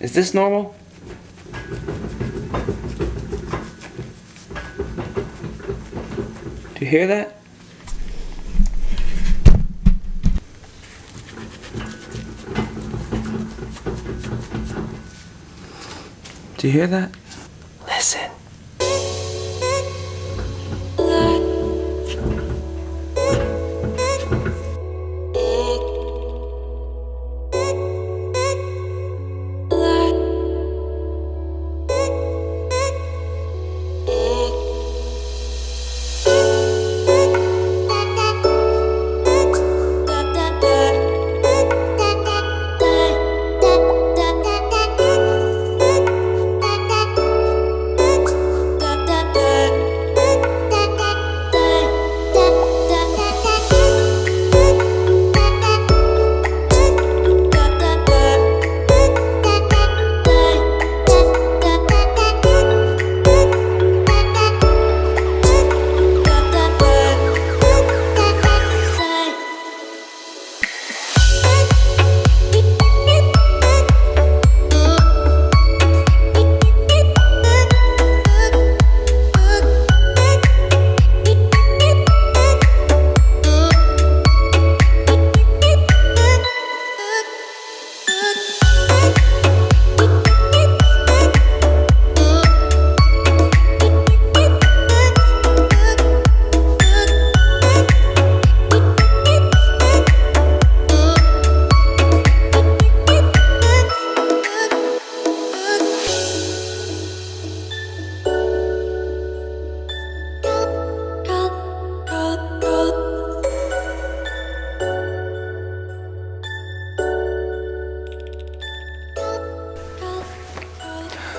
Is this normal? Do you hear that? Do you hear that? Listen.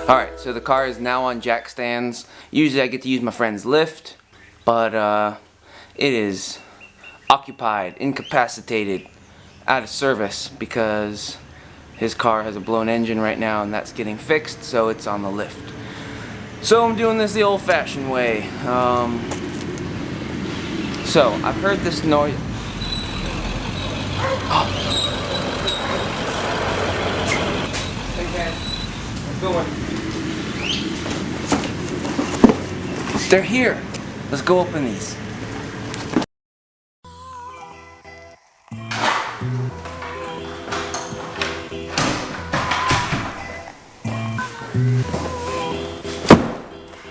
Alright, so the car is now on jack stands. Usually I get to use my friend's lift, but it is occupied, incapacitated, out of service because his car has a blown engine right now and that's getting fixed, so it's on the lift. So I'm doing this the old-fashioned way. So I've heard this noise. Okay, I'm going. They're here. Let's go open these.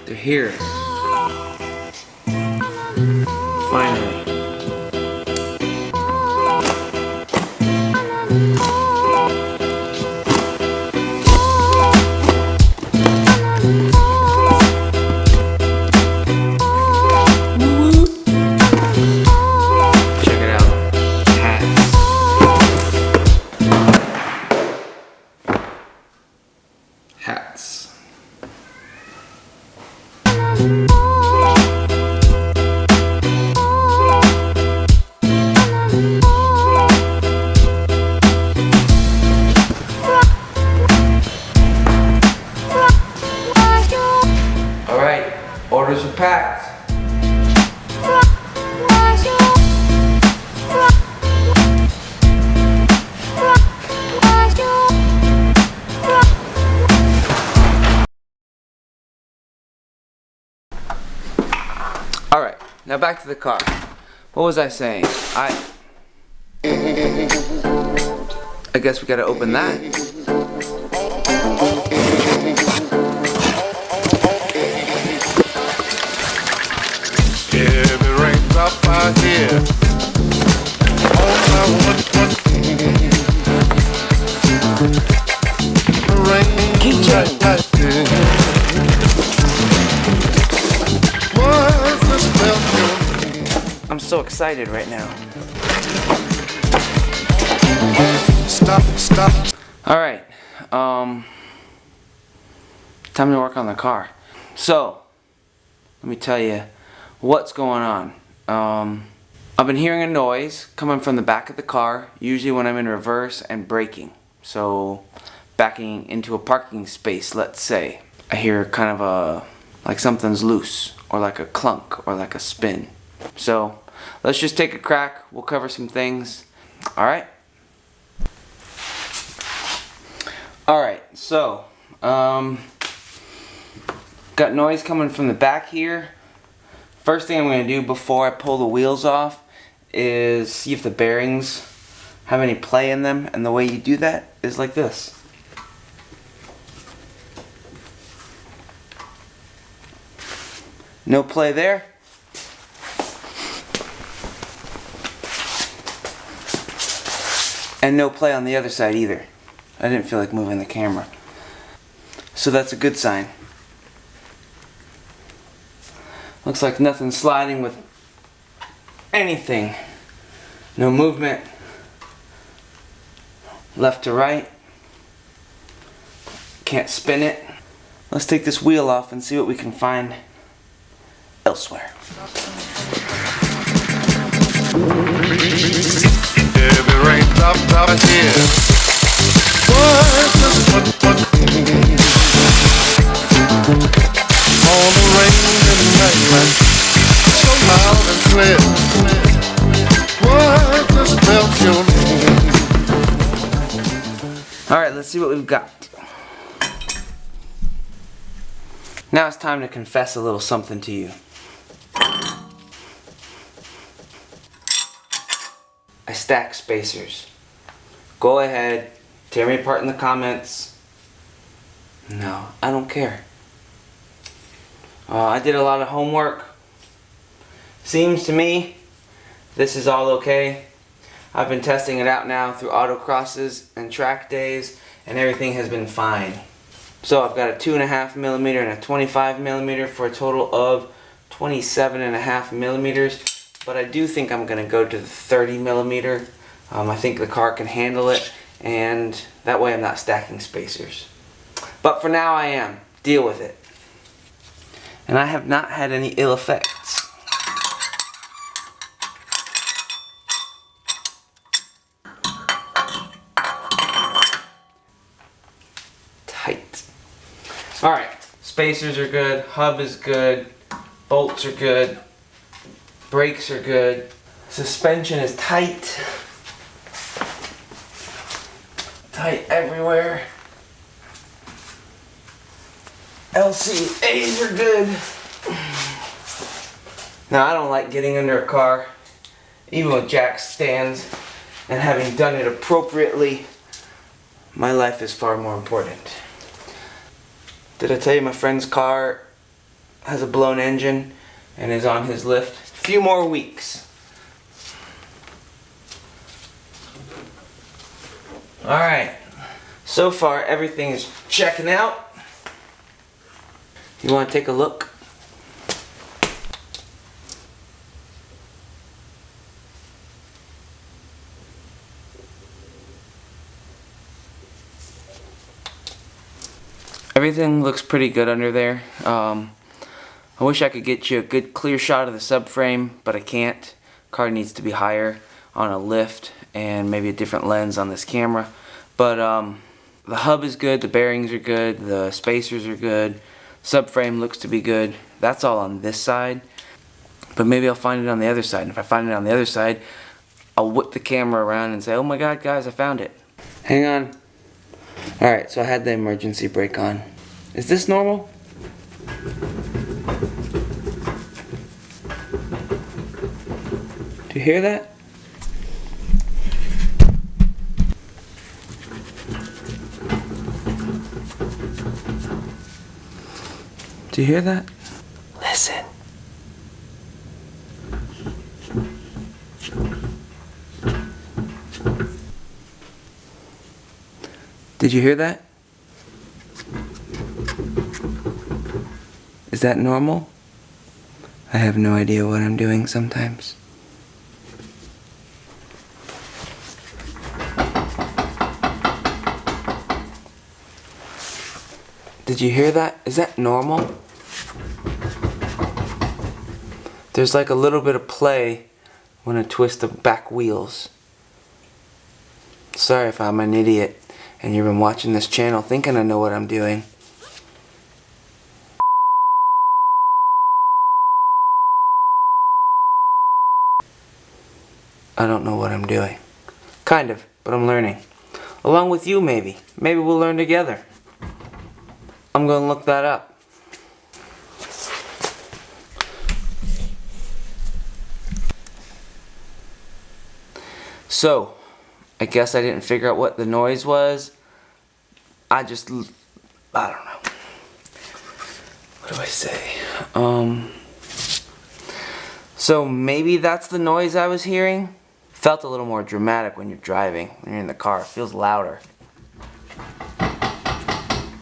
They're here. Finally. Hats. Alright, orders are packed. Alright, now back to the car. What was I saying? I guess we gotta open that. Yeah, it rains up out here. I'm so excited right now. Stop. Alright, time to work on the car. So, let me tell you what's going on. I've been hearing a noise coming from the back of the car, usually when I'm in reverse and braking. So, backing into a parking space, let's say. I hear kind of a, like something's loose, or like a clunk, or like a spin. So, let's just take a crack, we'll cover some things. Alright? Alright, so, got noise coming from the back here. First thing I'm going to do before I pull the wheels off is see if the bearings have any play in them, and the way you do that is like this. No play there. And no play on the other side either. I didn't feel like moving the camera. So that's a good sign. Looks like nothing's sliding with anything. No movement. Left to right. Can't spin it. Let's take this wheel off and see what we can find elsewhere. Heavy rain drop here. What? On the rain embankment, so loud and clear. What just felt your name? Alright, let's see what we've got. Now it's time to confess a little something to you. I stack spacers. Go ahead, tear me apart in the comments. No, I don't care. I did a lot of homework. Seems to me this is all okay. I've been testing it out now through autocrosses and track days, and everything has been fine. So I've got a 2.5mm and a 25mm for a total of 27.5mm. But I do think I'm going to go to the 30mm. I think the car can handle it, and that way I'm not stacking spacers. But for now I am. Deal with it. And I have not had any ill effects. Tight. Alright, spacers are good, hub is good, bolts are good, brakes are good, suspension is tight. Tight everywhere. LCAs are good. Now I don't like getting under a car, even with jack stands, and having done it appropriately, my life is far more important. Did I tell you my friend's car has a blown engine and is on his lift? A few more weeks. Alright, so far everything is checking out. You want to take a look? Everything looks pretty good under there. I wish I could get you a good clear shot of the subframe, but I can't. Car needs to be higher on a lift and maybe a different lens on this camera. But the hub is good, the bearings are good, the spacers are good, subframe looks to be good. That's all on this side, but maybe I'll find it on the other side. And if I find it on the other side, I'll whip the camera around and say, oh my god guys, I found it. Hang on. Alright, so I had the emergency brake on. Is this normal? Do you hear that? Do you hear that? Listen. Did you hear that? Is that normal? I have no idea what I'm doing sometimes. Did you hear that? Is that normal? There's like a little bit of play when I twist the back wheels. Sorry if I'm an idiot and you've been watching this channel thinking I know what I'm doing. I don't know what I'm doing. Kind of, but I'm learning. Along with you, maybe. Maybe we'll learn together. I'm gonna look that up. So, I guess I didn't figure out what the noise was. I don't know. What do I say? So maybe that's the noise I was hearing. Felt a little more dramatic when you're driving. When you're in the car, it feels louder.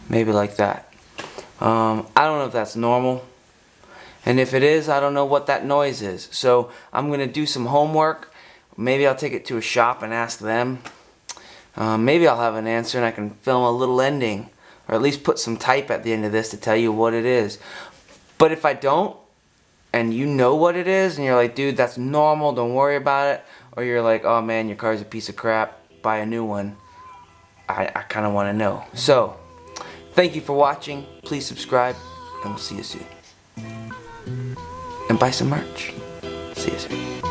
Maybe like that. I don't know if that's normal. And if it is, I don't know what that noise is. So I'm gonna do some homework. Maybe I'll take it to a shop and ask them. Maybe I'll have an answer and I can film a little ending. Or at least put some type at the end of this to tell you what it is. But if I don't, and you know what it is, and you're like, dude, that's normal, don't worry about it. Or you're like, oh man, your car's a piece of crap, buy a new one. I kind of want to know. So, thank you for watching. Please subscribe, and we'll see you soon. And buy some merch. See you soon.